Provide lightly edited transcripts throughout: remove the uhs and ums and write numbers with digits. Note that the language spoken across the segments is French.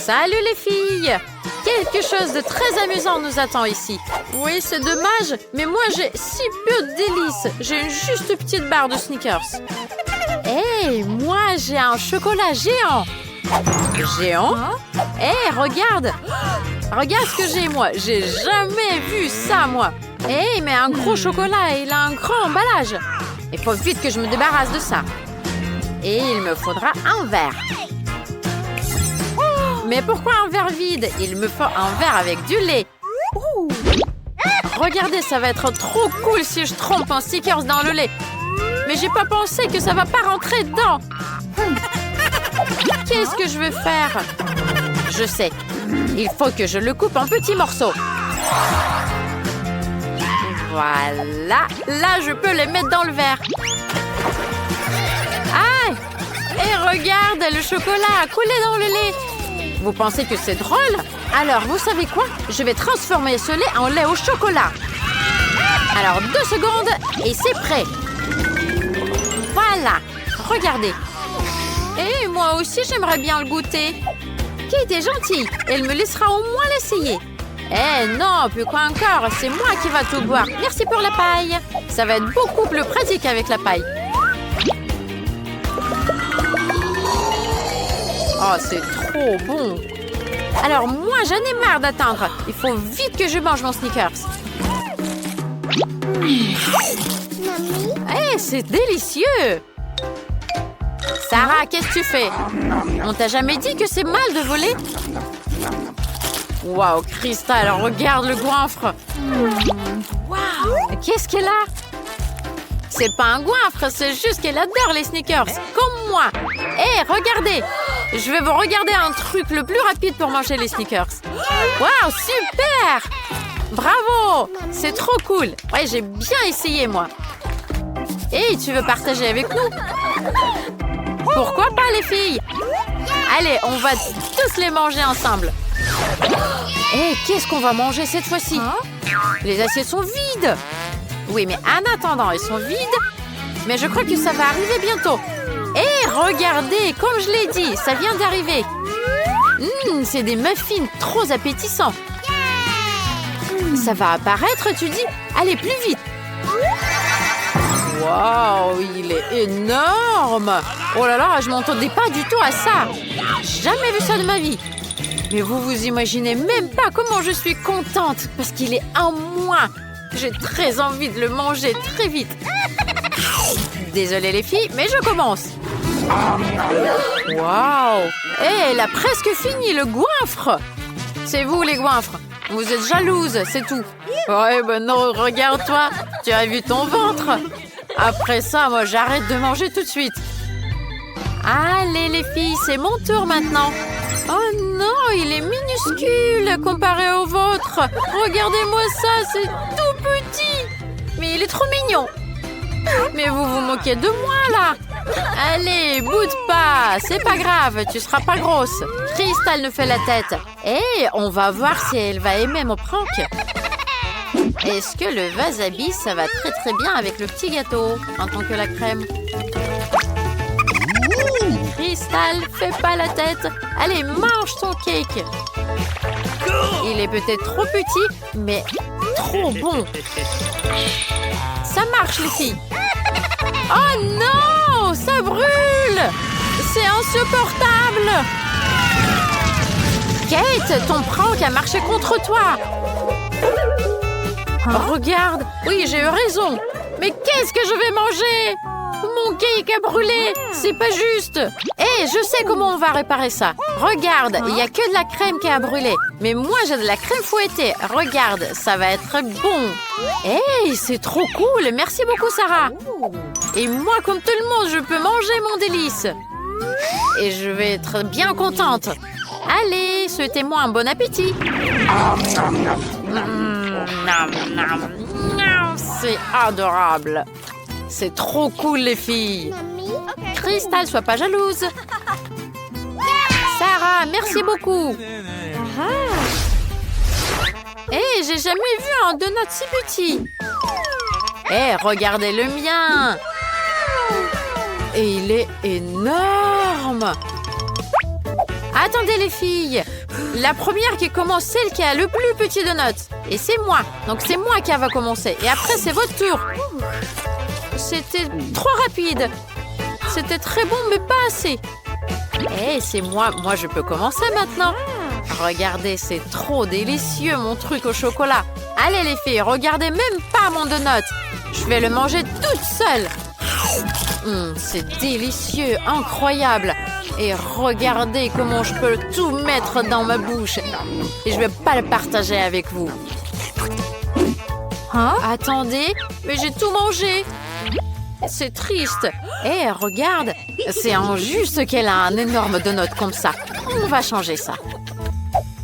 Salut les filles! Quelque chose de très amusant nous attend ici. Oui, c'est dommage, mais moi j'ai si peu de délices. J'ai une juste petite barre de Snickers. Hey, moi j'ai un chocolat géant. Géant? Hey, regarde! Regarde ce que j'ai, moi. J'ai jamais vu ça, moi. Hey, mais un gros chocolat, il a un grand emballage. Il faut vite que je me débarrasse de ça. Et il me faudra un verre. Mais pourquoi un verre vide? Il me faut un verre avec du lait. Regardez, ça va être trop cool si je trempe un Snickers dans le lait. Mais j'ai pas pensé que ça va pas rentrer dedans. Qu'est-ce que je vais faire? Je sais. Il faut que je le coupe en petits morceaux. Voilà. Là, je peux les mettre dans le verre. Ah! Et regarde, le chocolat a coulé dans le lait. Vous pensez que c'est drôle? Alors, vous savez quoi? Je vais transformer ce lait en lait au chocolat. Alors, 2 secondes et c'est prêt. Voilà. Regardez. Et moi aussi, j'aimerais bien le goûter. Kate est gentille. Elle me laissera au moins l'essayer. Eh non, plus quoi encore. C'est moi qui va tout boire. Merci pour la paille. Ça va être beaucoup plus pratique avec la paille. Oh, c'est trop bon. Alors moi, j'en ai marre d'attendre. Il faut vite que je mange mon Snickers. Eh, c'est délicieux. Sarah, qu'est-ce que tu fais? On t'a jamais dit que c'est mal de voler? Waouh, Crystal, regarde le goinfre. Waouh, qu'est-ce qu'elle a? C'est pas un goinfre, c'est juste qu'elle adore les Snickers, comme moi. Hé, regardez! Je vais vous regarder un truc le plus rapide pour manger les Snickers. Waouh, super! Bravo! C'est trop cool. Ouais, j'ai bien essayé, moi. Hé, tu veux partager avec nous? Pourquoi pas, les filles? Allez, on va tous les manger ensemble. Hé, qu'est-ce qu'on va manger cette fois-ci? Les assiettes sont vides. Oui, mais en attendant, elles sont vides. Mais je crois que ça va arriver bientôt. Et regardez, comme je l'ai dit, ça vient d'arriver. C'est des muffins trop appétissants. Ça va apparaître, tu dis? Allez, plus vite. Waouh, il est énorme. Oh là là, je m'entendais pas du tout à ça. Jamais vu ça de ma vie. Mais vous vous imaginez même pas comment je suis contente parce qu'il est à moi. J'ai très envie de le manger très vite. Désolée les filles, mais je commence. Waouh! Hey, elle a presque fini le goinfre. C'est vous les goinfres. Vous êtes jalouses, c'est tout. Ouais, ben non, regarde-toi. Tu as vu ton ventre. Après ça, moi, j'arrête de manger tout de suite. Allez les filles, c'est mon tour maintenant. Oh non, il est minuscule comparé au vôtre. Regardez-moi ça, c'est tout petit. Mais il est trop mignon. Mais vous vous moquez de moi, là. Allez, boude pas. C'est pas grave, tu seras pas grosse. Crystal ne fait la tête. Et on va voir si elle va aimer mon prank. Est-ce que le wasabi, ça va très très bien avec le petit gâteau, en tant que la crème? Crystal, fais pas la tête. Allez, mange ton cake. Il est peut-être trop petit, mais trop bon. Ça marche, les filles. Oh non, ça brûle. C'est insupportable. Kate, ton prank a marché contre toi. Regarde. Oui, j'ai eu raison. Mais qu'est-ce que je vais manger? Mon cake a brûlé. C'est pas juste. Hé, je sais comment on va réparer ça. Regarde, il n'y a que de la crème qui a brûlé. Mais moi, j'ai de la crème fouettée. Regarde, ça va être bon. Hé, c'est trop cool. Merci beaucoup, Sarah. Et moi, comme tout le monde, je peux manger mon délice. Et je vais être bien contente. Allez, souhaitez-moi un bon appétit. C'est adorable. C'est trop cool, les filles. Crystal, sois pas jalouse. Sarah, merci beaucoup. Hé, j'ai jamais vu un donut si petit. Hé, regardez le mien. Et il est énorme. Attendez, les filles. La première qui commence, celle qui a le plus petit donut. Et c'est moi. Donc c'est moi qui va commencer. Et après, c'est votre tour. C'était trop rapide. C'était très bon, mais pas assez. Eh, c'est moi. Moi, je peux commencer maintenant. Regardez, c'est trop délicieux, mon truc au chocolat. Allez, les filles, regardez même pas mon donut. Je vais le manger toute seule. C'est délicieux, incroyable. Et regardez comment je peux tout mettre dans ma bouche. Et je vais pas le partager avec vous. Hein? Attendez, mais j'ai tout mangé. C'est triste. Eh, regarde, c'est injuste qu'elle a un énorme donut comme ça. On va changer ça.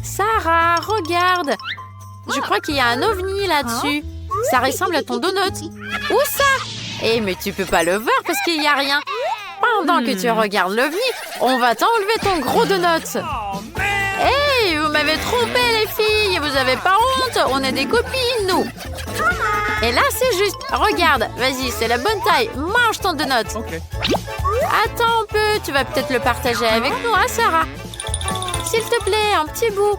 Sarah, regarde. Je crois qu'il y a un ovni là-dessus. Ça ressemble à ton donut. Où ça? Eh, mais tu peux pas le voir parce qu'il n'y a rien. Pendant que tu regardes l'ovni, on va t'enlever ton gros donut. Hey, vous m'avez trompé, les filles. Vous avez pas honte? On est des copines, nous. Et là, c'est juste. Regarde, vas-y, c'est la bonne taille. Mange ton donut. Okay. Attends un peu, tu vas peut-être le partager avec nous, hein, Sarah? S'il te plaît, un petit bout.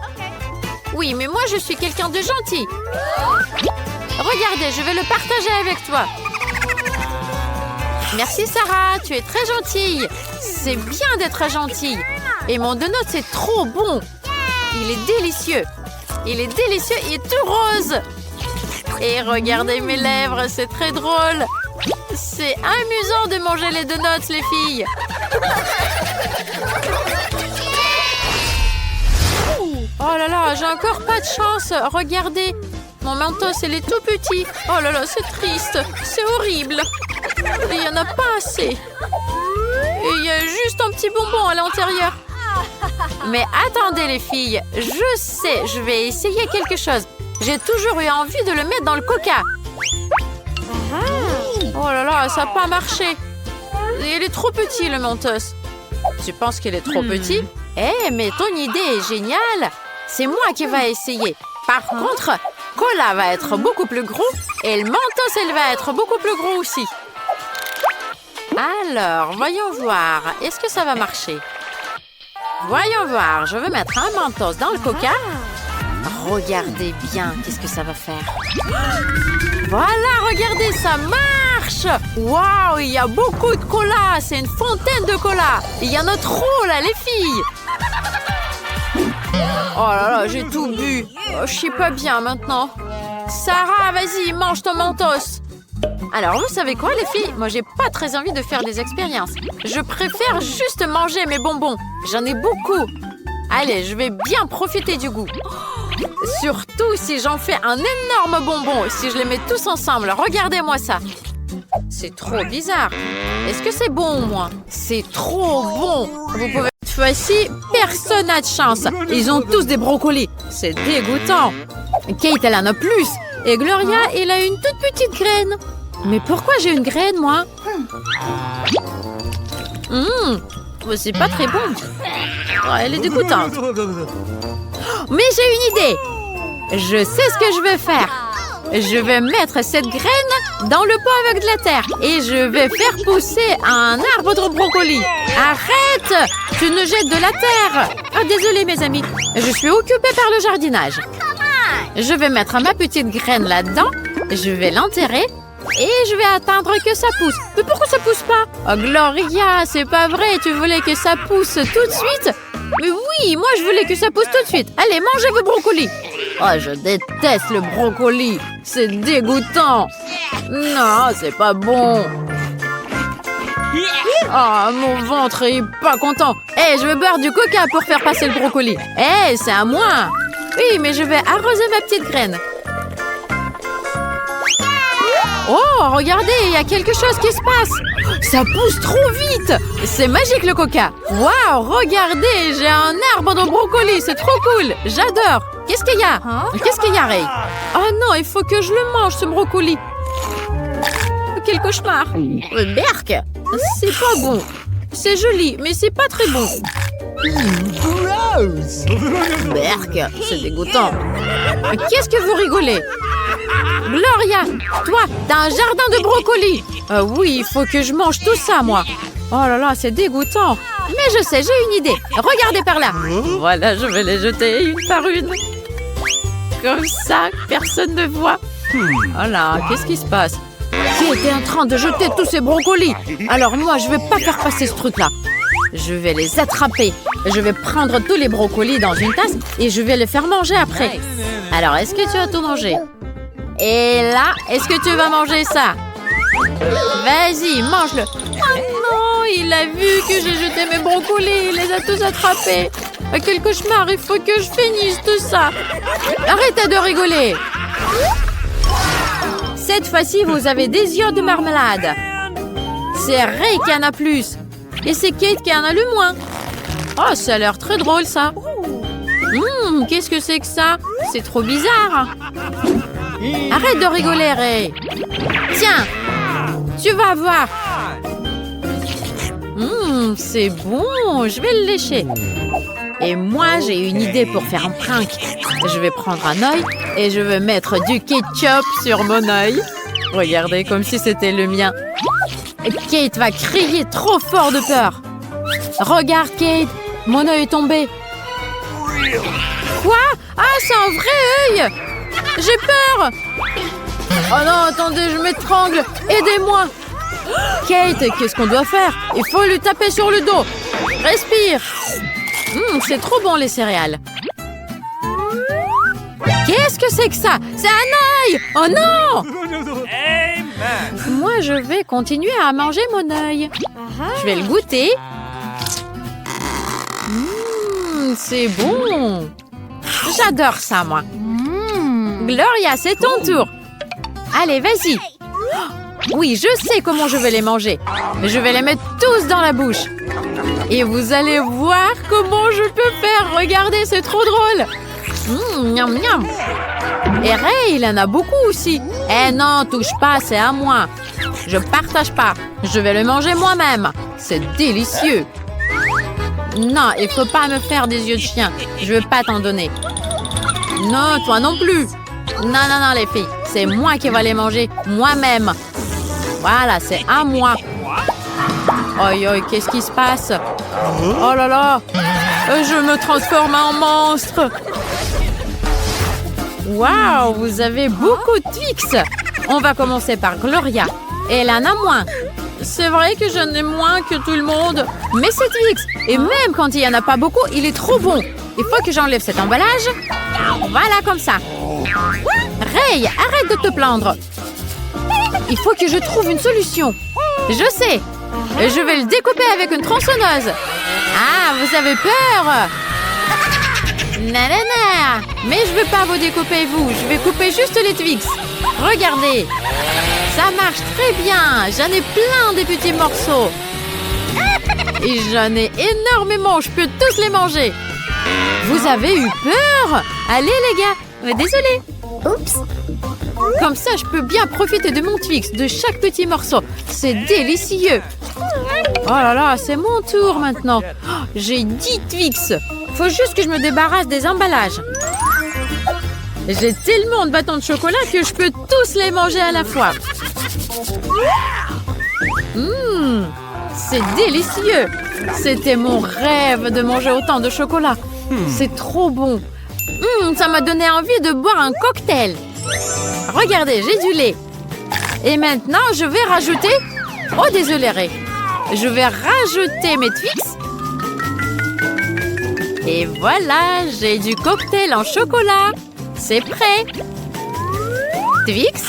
Oui, mais moi, je suis quelqu'un de gentil. Regardez, je vais le partager avec toi. Merci, Sarah, tu es très gentille. C'est bien d'être gentille. Et mon donut, c'est trop bon. Il est délicieux. Il est délicieux et tout rose. Et regardez mes lèvres, c'est très drôle. C'est amusant de manger les donuts, les filles. Oh là là, j'ai encore pas de chance. Regardez, mon mentos, il est tout petit. Oh là là, c'est triste. C'est horrible. Et il n'y en a pas assez. Et il y a juste un petit bonbon à l'intérieur. Mais attendez, les filles. Je sais, je vais essayer quelque chose. J'ai toujours eu envie de le mettre dans le coca. Oh là là, ça n'a pas marché. Il est trop petit, le mentos. Tu penses qu'il est trop petit? Eh, mais ton idée est géniale. C'est moi qui vais essayer. Par contre, cola va être beaucoup plus gros et le mentos, elle va être beaucoup plus gros aussi. Alors, voyons voir. Est-ce que ça va marcher? Voyons voir. Je vais mettre un mentos dans le coca. Regardez bien, qu'est-ce que ça va faire. Voilà, regardez, ça marche. Waouh, il y a beaucoup de cola. C'est une fontaine de cola. Il y en a trop, là, les filles. Oh là là, j'ai tout bu. Oh, je suis pas bien maintenant. Sarah, vas-y, mange ton mentos. Alors, vous savez quoi, les filles? Moi, j'ai pas très envie de faire des expériences. Je préfère juste manger mes bonbons. J'en ai beaucoup. Allez, je vais bien profiter du goût. Surtout si j'en fais un énorme bonbon. Si je les mets tous ensemble. Regardez-moi ça. C'est trop bizarre. Est-ce que c'est bon, moi? C'est trop bon. Vous pouvez... Cette fois-ci, personne n'a de chance. Ils ont tous des brocolis. C'est dégoûtant. Kate, elle en a plus. Et Gloria, elle a une toute petite graine. Mais pourquoi j'ai une graine, moi? C'est pas très bon. Oh, elle est dégoûtante. Mais j'ai une idée. Je sais ce que je vais faire. Je vais mettre cette graine dans le pot avec de la terre. Et je vais faire pousser un arbre de brocoli. Arrête! Tu nous jettes de la terre. Ah, désolée, mes amis. Je suis occupée par le jardinage. Je vais mettre ma petite graine là-dedans. Je vais l'enterrer. Et je vais attendre que ça pousse. Mais pourquoi ça pousse pas? Oh, Gloria, c'est pas vrai. Tu voulais que ça pousse tout de suite? Mais oui, moi je voulais que ça pousse tout de suite. Allez, mangez vos brocolis. Oh, je déteste le brocoli. C'est dégoûtant. Non, c'est pas bon. Oh, mon ventre est pas content. Eh, je vais boire du coca pour faire passer le brocoli. Eh, c'est à moi. Oui, mais je vais arroser ma petite graine. Oh, regardez, il y a quelque chose qui se passe. Ça pousse trop vite. C'est magique, le coca. Waouh, regardez, j'ai un arbre de brocoli. C'est trop cool. J'adore. Qu'est-ce qu'il y a? Qu'est-ce qu'il y a, Ray? Oh non, il faut que je le mange, ce brocoli. Quel cauchemar. Berk, c'est pas bon. C'est joli, mais c'est pas très bon. Berk, c'est dégoûtant. Qu'est-ce que vous rigolez? Gloria, toi, t'as un jardin de brocolis. Oui, il faut que je mange tout ça, moi. Oh là là, c'est dégoûtant. Mais je sais, j'ai une idée. Regardez par là. Voilà, je vais les jeter une par une. Comme ça, personne ne voit. Oh là, qu'est-ce qui se passe? Qui était en train de jeter tous ces brocolis? Alors moi, je vais pas faire passer ce truc-là. Je vais les attraper. Je vais prendre tous les brocolis dans une tasse et je vais les faire manger après. Alors, est-ce que tu as tout mangé? Et là, est-ce que tu vas manger ça? Vas-y, mange-le. Oh non, il a vu que j'ai jeté mes brocolis. Il les a tous attrapés. Quel cauchemar, il faut que je finisse tout ça. Arrêtez de rigoler. Cette fois-ci, vous avez des yeux de marmelade. C'est Ray qui en a plus. Et c'est Kate qui en a le moins. Oh, ça a l'air très drôle, ça. Qu'est-ce que c'est que ça? C'est trop bizarre. Arrête de rigoler, Ray. Tiens, tu vas voir. C'est bon, je vais le lécher. Et moi, j'ai une idée pour faire un prank. Je vais prendre un œil et je vais mettre du ketchup sur mon œil. Regardez, comme si c'était le mien. Kate va crier trop fort de peur. Regarde, Kate, mon œil est tombé. Quoi? Ah, c'est un vrai œil! J'ai peur! Oh non, attendez, je m'étrangle. Aidez-moi! Kate, qu'est-ce qu'on doit faire? Il faut lui taper sur le dos. Respire. C'est trop bon, les céréales. Qu'est-ce que c'est que ça? C'est un œil! Oh non! Moi, je vais continuer à manger mon œil. Je vais le goûter. C'est bon. J'adore ça, moi. Gloria, c'est ton tour. Allez, vas-y. Oui, je sais comment je vais les manger. Je vais les mettre tous dans la bouche. Et vous allez voir comment je peux faire. Regardez, c'est trop drôle. Miam, miam. Et Ray, il en a beaucoup aussi. Eh non, touche pas, c'est à moi. Je partage pas. Je vais le manger moi-même. C'est délicieux. Non, il faut pas me faire des yeux de chien. Je veux pas t'en donner. Non, toi non plus. Non, les filles. C'est moi qui vais les manger moi-même. Voilà, c'est à moi. Aïe, aïe, qu'est-ce qui se passe? Oh là là. Je me transforme en monstre. Waouh, vous avez beaucoup de Twix. On va commencer par Gloria. Elle en a moins. C'est vrai que j'en ai moins que tout le monde. Mais c'est Twix. Et même quand il n'y en a pas beaucoup, il est trop bon. Il faut que j'enlève cet emballage. Voilà, comme ça. Ray, arrête de te plaindre. Il faut que je trouve une solution. Je sais. Je vais le découper avec une tronçonneuse. Ah, vous avez peur? Nanana. Mais je ne veux pas vous découper, vous. Je vais couper juste les Twix. Regardez. Ça marche très bien. J'en ai plein des petits morceaux. Et j'en ai énormément. Je peux tous les manger. Vous avez eu peur? Allez, les gars. Désolée. Oups. Comme ça, je peux bien profiter de mon Twix, de chaque petit morceau. C'est délicieux. Oh là là, c'est mon tour maintenant. Oh, j'ai 10 Twix. Faut juste que je me débarrasse des emballages. J'ai tellement de bâtons de chocolat que je peux tous les manger à la fois. C'est délicieux. C'était mon rêve de manger autant de chocolat. C'est trop bon. Ça m'a donné envie de boire un cocktail. Regardez, j'ai du lait. Et maintenant, je vais rajouter... Oh, désolé, Ray. Je vais rajouter mes Twix. Et voilà, j'ai du cocktail en chocolat. C'est prêt. Twix,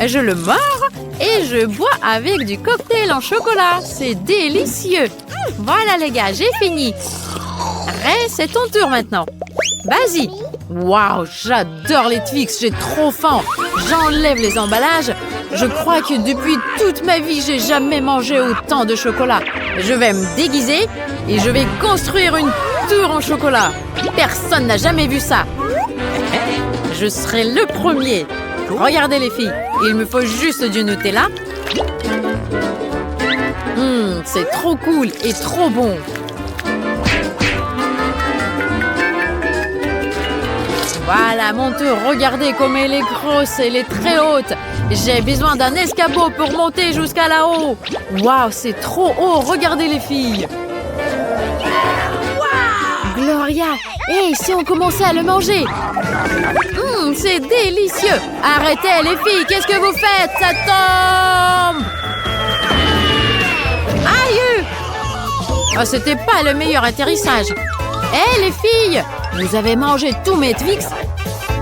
je le mords et je bois avec du cocktail en chocolat. C'est délicieux. Voilà, les gars, j'ai fini. Ray, c'est ton tour maintenant. Vas-y. Waouh, j'adore les Twix, j'ai trop faim. J'enlève les emballages. Je crois que depuis toute ma vie, j'ai jamais mangé autant de chocolat. Je vais me déguiser et je vais construire une tour en chocolat. Personne n'a jamais vu ça. Je serai le premier. Regardez les filles, il me faut juste du Nutella. C'est trop cool et trop bon. Voilà, mon tour. Regardez comme elle est grosse, elle est très haute. J'ai besoin d'un escabeau pour monter jusqu'à là-haut. Waouh, c'est trop haut. Regardez les filles. Gloria, et si on commençait à le manger? C'est délicieux! Arrêtez les filles, qu'est-ce que vous faites? Ça tombe! Aïe! Oh, c'était pas le meilleur atterrissage. Hé les filles, vous avez mangé tous mes Twix?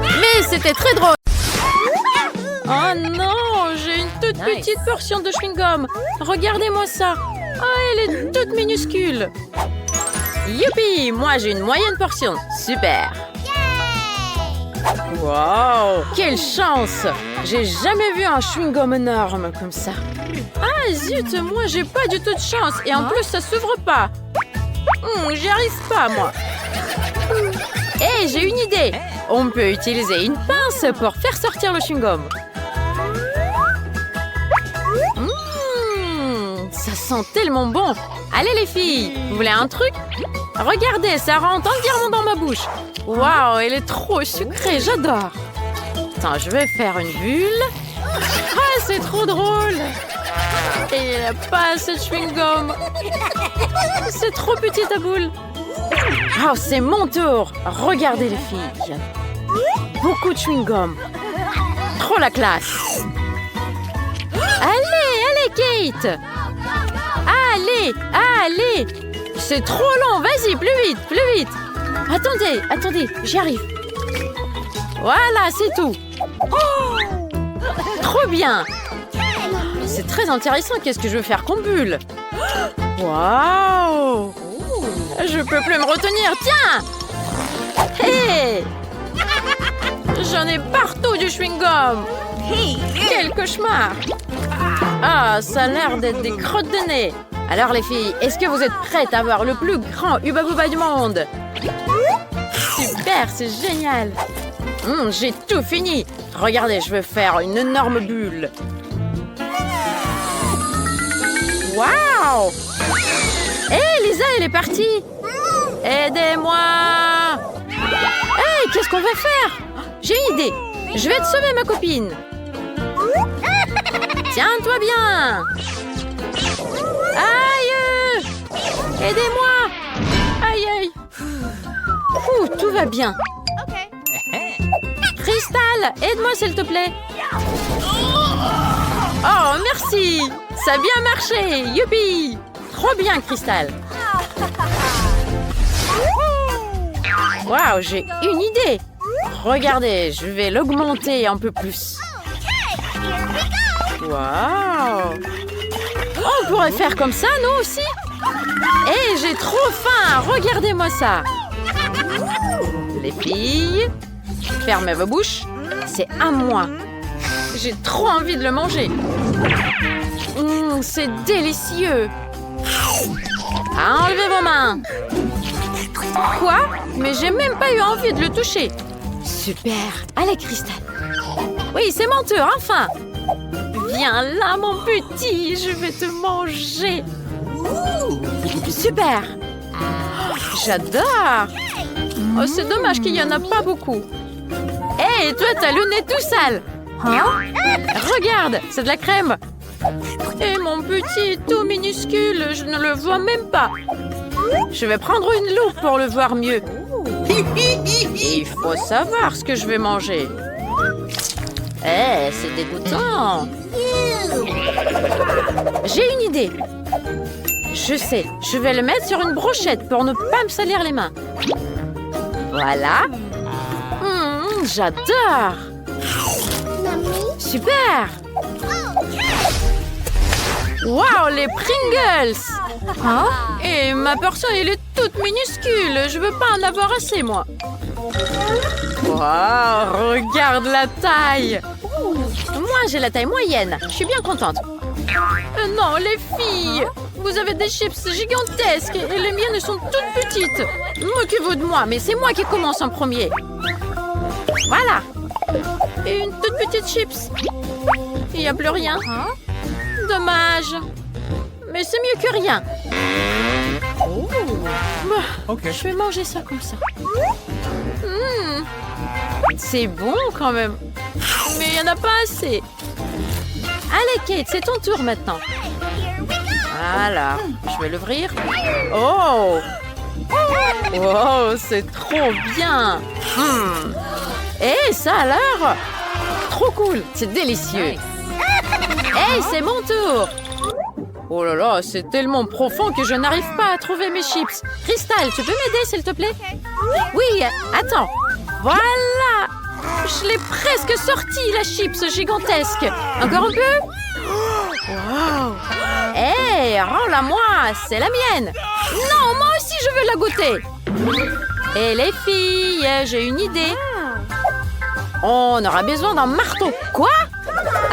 Mais c'était très drôle. Oh non, j'ai une toute petite portion de chewing-gum. Regardez-moi ça. Oh, elle est toute minuscule. Youpi, moi j'ai une moyenne portion. Super. Wow, quelle chance. J'ai jamais vu un chewing-gum énorme comme ça. Ah zut, moi j'ai pas du tout de chance. Et en plus ça s'ouvre pas. J'y arrive pas moi. Hé, j'ai une idée. On peut utiliser une pince pour faire sortir le chewing-gum. Ça sent tellement bon. Allez les filles, vous voulez un truc? Regardez, ça rentre entièrement dans ma bouche. Waouh, elle est trop sucrée, j'adore. Attends, je vais faire une bulle. Ah, c'est trop drôle. Et il n'y a pas assez de chewing-gum. C'est trop petit ta boule. Oh, c'est mon tour. Regardez les filles. Beaucoup de chewing-gum. Trop la classe. Allez, Kate. Allez. C'est trop long. Vas-y, plus vite. Attendez, j'y arrive. Voilà, c'est tout. Oh, trop bien. C'est très intéressant. Qu'est-ce que je veux faire comme bulle? Waouh. Je peux plus me retenir. Tiens. Hé. J'en ai partout du chewing-gum. Quel cauchemar. Ah, ça a l'air d'être des crottes de nez. Alors les filles, est-ce que vous êtes prêtes à voir le plus grand Hubba Bubba du monde? Super, c'est génial. J'ai tout fini. Regardez, je vais faire une énorme bulle. Waouh! Hé, Lisa, elle est partie. Aidez-moi. Hé, qu'est-ce qu'on va faire? J'ai une idée. Je vais te sauver, ma copine. Tiens-toi bien. Aïe! Aidez-moi. Aïe. Tout va bien. Crystal, aide-moi s'il te plaît. Oh, merci. Ça a bien marché. Youpi. Trop bien, Crystal. Waouh, j'ai une idée. Regardez, je vais l'augmenter un peu plus. Waouh. On pourrait faire comme ça, nous aussi. Hé, j'ai trop faim. Regardez-moi ça. Les filles, fermez vos bouches. C'est à moi. J'ai trop envie de le manger. C'est délicieux. Enlevez vos mains. Quoi? Mais j'ai même pas eu envie de le toucher. Super. Allez, Crystal. Oui, c'est mon tour, enfin. Viens là, mon petit. Je vais te manger. Super. J'adore. Oh, c'est dommage qu'il n'y en a pas beaucoup. Hé, toi, t'as le nez tout sale. Hein? Regarde, c'est de la crème. Et mon petit tout minuscule, je ne le vois même pas. Je vais prendre une loupe pour le voir mieux. Il faut savoir ce que je vais manger. C'est dégoûtant. J'ai une idée. Je sais, je vais le mettre sur une brochette pour ne pas me salir les mains. Voilà. J'adore. Super. Wow, les Pringles. Hein? Et ma portion, elle est toute minuscule. Je veux pas en avoir assez, moi. Wow, regarde la taille. Moi, j'ai la taille moyenne. Je suis bien contente. Non, les filles. Vous avez des chips gigantesques et les miennes sont toutes petites. Moquez-vous de moi, mais c'est moi qui commence en premier. Voilà. Et une toute petite chips. Il n'y a plus rien. Dommage. Mais c'est mieux que rien. Okay. Je vais manger ça comme ça. C'est bon quand même. Mais il n'y en a pas assez. Allez, Kate, c'est ton tour maintenant. Voilà. Je vais l'ouvrir. Oh! Oh, c'est trop bien. Et ça a l'air trop cool. C'est délicieux. Hey, c'est mon tour. Oh là là, c'est tellement profond que je n'arrive pas à trouver mes chips. Crystal, tu peux m'aider, s'il te plaît? Oui, attends. Voilà. Je l'ai presque sorti, la chips gigantesque. Encore un peu? Wow. Hey, rends-la-moi, c'est la mienne. Non, moi aussi, je veux la goûter. Et les filles, j'ai une idée. On aura besoin d'un marteau. Quoi?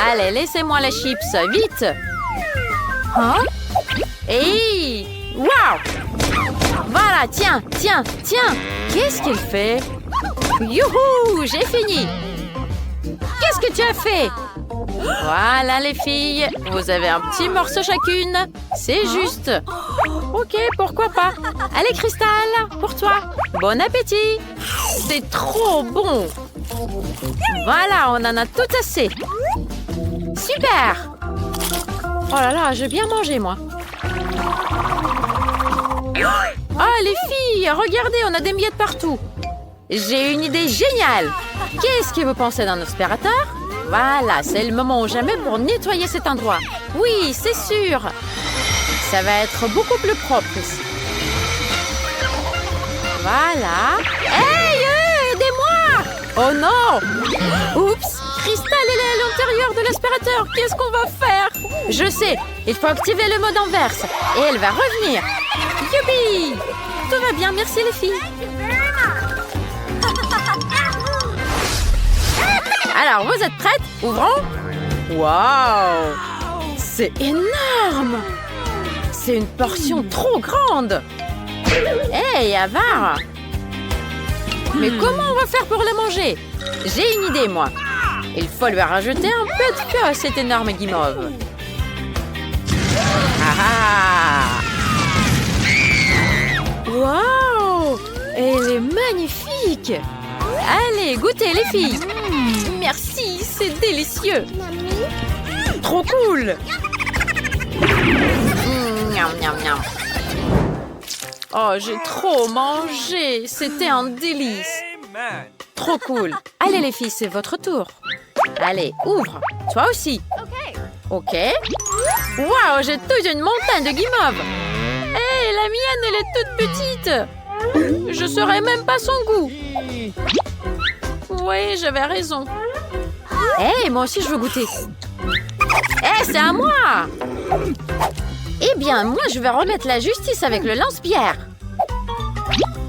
Allez, laissez-moi les chips, vite. Hein? Hey! Waouh! Voilà, tiens. Qu'est-ce qu'il fait? Youhou! J'ai fini. Qu'est-ce que tu as fait? Voilà, les filles. Vous avez un petit morceau chacune. C'est juste. Ok, pourquoi pas. Allez, Crystal, pour toi. Bon appétit. C'est trop bon. Voilà, on en a tout assez. Super. Oh là là, j'ai bien mangé, moi. Oh, les filles, regardez, on a des miettes partout. J'ai une idée géniale. Qu'est-ce que vous pensez d'un aspirateur? Voilà, c'est le moment ou jamais pour nettoyer cet endroit. Oui, c'est sûr. Ça va être beaucoup plus propre ici. Voilà. Hey, aidez-moi! Oh non! Oups! Crystal, elle est à l'intérieur de l'aspirateur. Qu'est-ce qu'on va faire? Je sais. Il faut activer le mode inverse. Et elle va revenir. Youpi! Tout va bien, merci les filles. Alors, vous êtes prêtes? Ouvrons. Waouh! C'est énorme! C'est une portion trop grande. Hey, avare! Mais comment on va faire pour la manger? J'ai une idée, moi. Il faut lui rajouter un peu de feu à cette énorme guimauve. Ah ah! Waouh! Elle est magnifique! Allez, goûtez les filles! Merci, c'est délicieux! Trop cool! Miam, miam, miam. Oh, j'ai trop mangé! C'était un délice! Trop cool! Allez les filles, c'est votre tour! Allez, ouvre! Toi aussi! Ok! Waouh, j'ai toute une montagne de guimauves! Hé, la mienne, elle est toute petite! Je saurais même pas son goût! Oui, j'avais raison! Hé, moi aussi je veux goûter! Hé, c'est à moi! Eh bien, moi je vais remettre la justice avec le lance-pierre!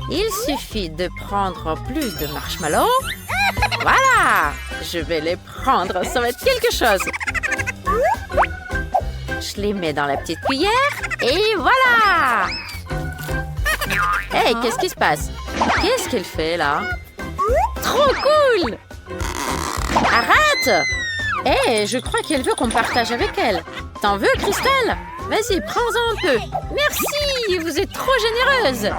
Il suffit de prendre plus de marshmallows. Voilà! Je vais les prendre, ça va être quelque chose. Je les mets dans la petite cuillère et voilà! Hey, qu'est-ce qui se passe? Qu'est-ce qu'elle fait là? Trop cool! Arrête! Hey, je crois qu'elle veut qu'on partage avec elle. T'en veux, Crystal? Vas-y, prends-en un peu. Merci, vous êtes trop généreuse.